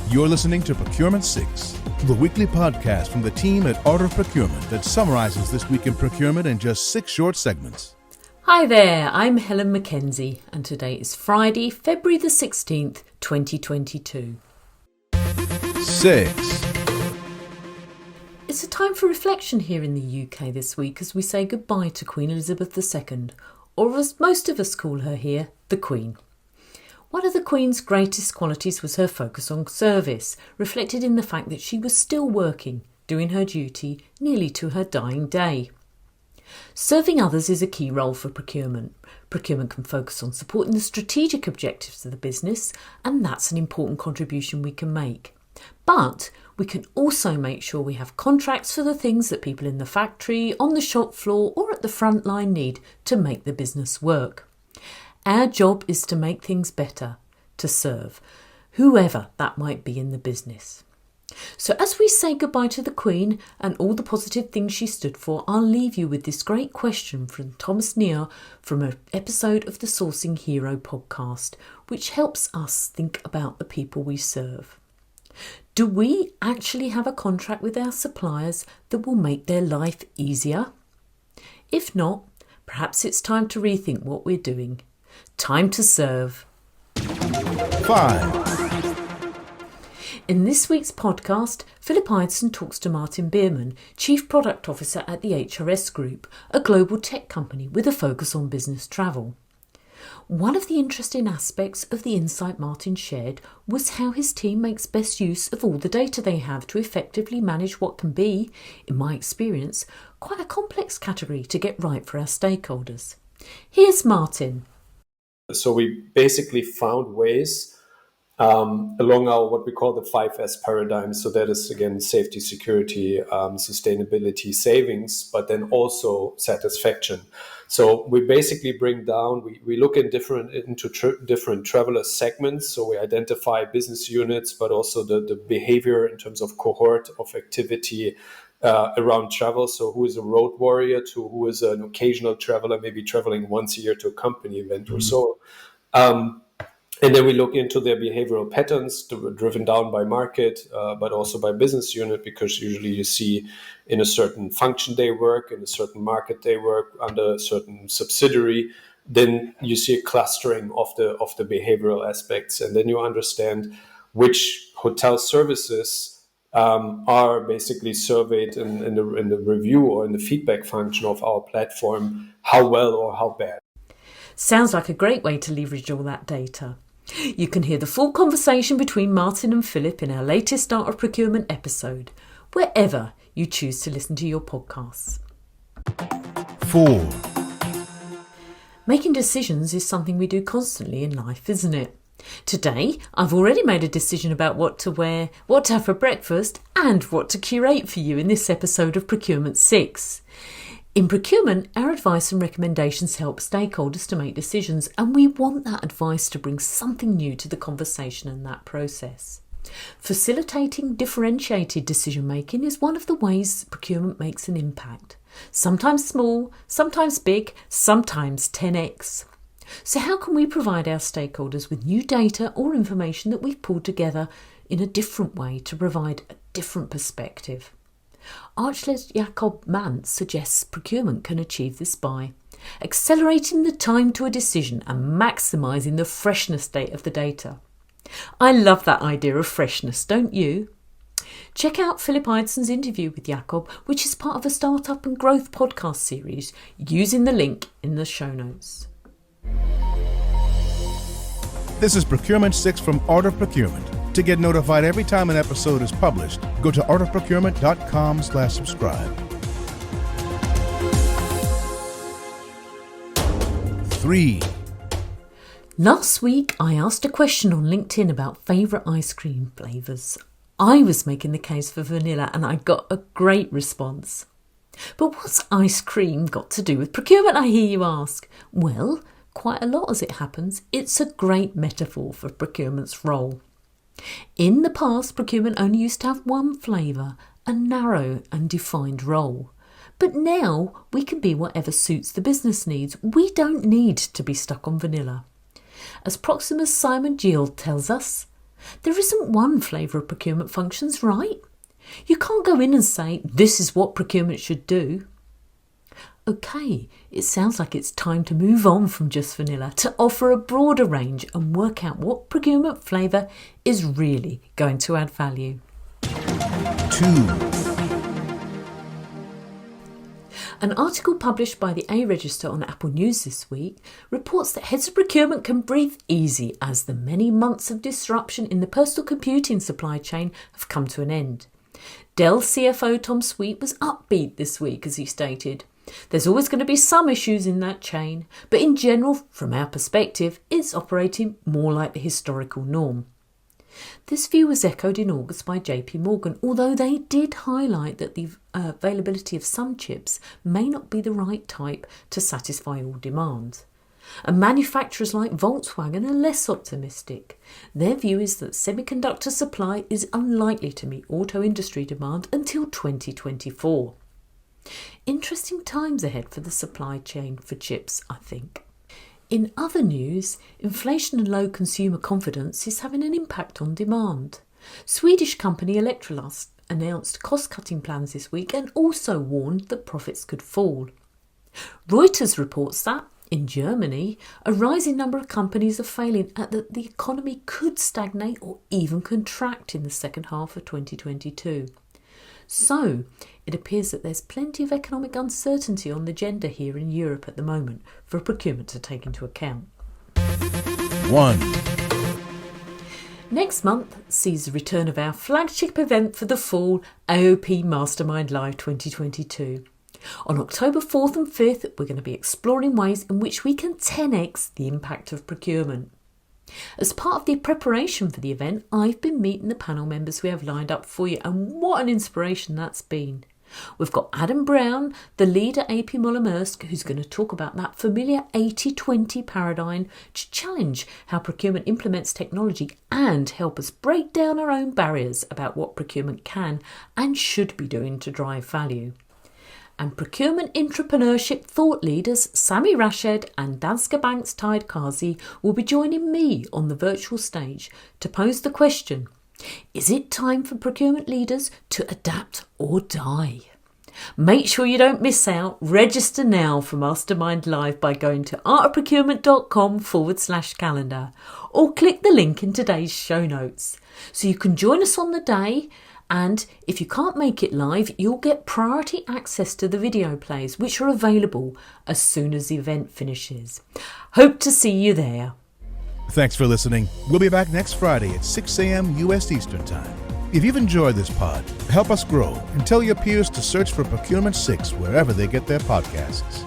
You're listening to Procurement 6, the weekly podcast from the team at Art of Procurement that summarizes this week in procurement in just 6 short segments. Hi there, I'm Helen Mackenzie, and today is Friday, February the 16th, 2022. 6. It's a time for reflection here in the UK this week as we say goodbye to Queen Elizabeth II, or as most of us call her here, the Queen. One of the Queen's greatest qualities was her focus on service, reflected in the fact that she was still working, doing her duty nearly to her dying day. Serving others is a key role for procurement. Procurement can focus on supporting the strategic objectives of the business, and that's an important contribution we can make. But we can also make sure we have contracts for the things that people in the factory, on the shop floor or at the front line need to make the business work. Our job is to make things better, to serve, whoever that might be in the business. So as we say goodbye to the Queen and all the positive things she stood for, I'll leave you with this great question from Thomas Neer from an episode of the Sourcing Hero podcast, which helps us think about the people we serve. Do we actually have a contract with our suppliers that will make their life easier? If not, perhaps it's time to rethink what we're doing. Time to serve. 5. In this week's podcast, Philip Idson talks to Martin Bierman, Chief Product Officer at the HRS Group, a global tech company with a focus on business travel. One of the interesting aspects of the insight Martin shared was how his team makes best use of all the data they have to effectively manage what can be, in my experience, quite a complex category to get right for our stakeholders. Here's Martin. So we basically found ways along our what we call the 5S paradigm. So that is, again, safety, security, sustainability, savings, but then also satisfaction. So we basically bring down, we look into different traveler segments. So we identify business units, but also the behavior in terms of cohort of activity around travel. So who is a road warrior to who is an occasional traveler, maybe traveling once a year to a company event or so. And then we look into their behavioral patterns driven down by market, but also by business unit, because usually you see in a certain function they work, in a certain market they work, under a certain subsidiary, then you see a clustering of the behavioral aspects. And then you understand which hotel services are basically surveyed in the review or in the feedback function of our platform, how well or how bad. Sounds like a great way to leverage all that data. You can hear the full conversation between Martin and Philip in our latest Art of Procurement episode, wherever you choose to listen to your podcasts. 4. Making decisions is something we do constantly in life, isn't it? Today, I've already made a decision about what to wear, what to have for breakfast, and what to curate for you in this episode of Procurement 6. In procurement, our advice and recommendations help stakeholders to make decisions, and we want that advice to bring something new to the conversation and that process. Facilitating differentiated decision making is one of the ways procurement makes an impact. Sometimes small, sometimes big, sometimes 10x. So how can we provide our stakeholders with new data or information that we've pulled together in a different way to provide a different perspective? Archlet Jacob Mantz suggests procurement can achieve this by accelerating the time to a decision and maximising the freshness state of the data. I love that idea of freshness, don't you? Check out Philip Idson's interview with Jacob, which is part of a Startup and Growth podcast series, using the link in the show notes. This is Procurement 6 from Art of Procurement. To get notified every time an episode is published, go to artofprocurement.com/subscribe. 3. Last week, I asked a question on LinkedIn about favourite ice cream flavours. I was making the case for vanilla and I got a great response. But what's ice cream got to do with procurement, I hear you ask? Well, quite a lot as it happens. It's a great metaphor for procurement's role. In the past, procurement only used to have one flavour, a narrow and defined role. But now we can be whatever suits the business needs. We don't need to be stuck on vanilla. As Proxima's Simon Gill tells us, There isn't one flavour of procurement functions, right? You can't go in and say, this is what procurement should do. Okay, it sounds like it's time to move on from just vanilla to offer a broader range and work out what procurement flavour is really going to add value. 2. An article published by the A-Register on Apple News this week reports that heads of procurement can breathe easy as the many months of disruption in the personal computing supply chain have come to an end. Dell CFO Tom Sweet was upbeat this week as he stated, "There's always going to be some issues in that chain, but in general, from our perspective, it's operating more like the historical norm." This view was echoed in August by JP Morgan, although they did highlight that the availability of some chips may not be the right type to satisfy all demand. And manufacturers like Volkswagen are less optimistic. Their view is that semiconductor supply is unlikely to meet auto industry demand until 2024. Interesting times ahead for the supply chain for chips, I think. In other news, inflation and low consumer confidence is having an impact on demand. Swedish company Electrolux announced cost-cutting plans this week and also warned that profits could fall. Reuters reports that, in Germany, a rising number of companies are failing and that the economy could stagnate or even contract in the second half of 2022. So, it appears that there's plenty of economic uncertainty on the agenda here in Europe at the moment for procurement to take into account. 1. Next month sees the return of our flagship event for the fall, AOP Mastermind Live 2022. On October 4th and 5th, we're going to be exploring ways in which we can 10x the impact of procurement. As part of the preparation for the event, I've been meeting the panel members we have lined up for you, and what an inspiration that's been. We've got Adam Brown, the leader AP Moller Maersk, who's going to talk about that familiar 80-20 paradigm to challenge how procurement implements technology and help us break down our own barriers about what procurement can and should be doing to drive value. And procurement entrepreneurship thought leaders Sami Rashed and Danske Bank's Tide Kazi will be joining me on the virtual stage to pose the question, is it time for procurement leaders to adapt or die? Make sure you don't miss out. Register now for Mastermind Live by going to artofprocurement.com/calendar or click the link in today's show notes. So you can join us on the day. And if you can't make it live, you'll get priority access to the video plays, which are available as soon as the event finishes. Hope to see you there. Thanks for listening. We'll be back next Friday at 6 a.m. U.S. Eastern Time. If you've enjoyed this pod, help us grow and tell your peers to search for Procurement 6 wherever they get their podcasts.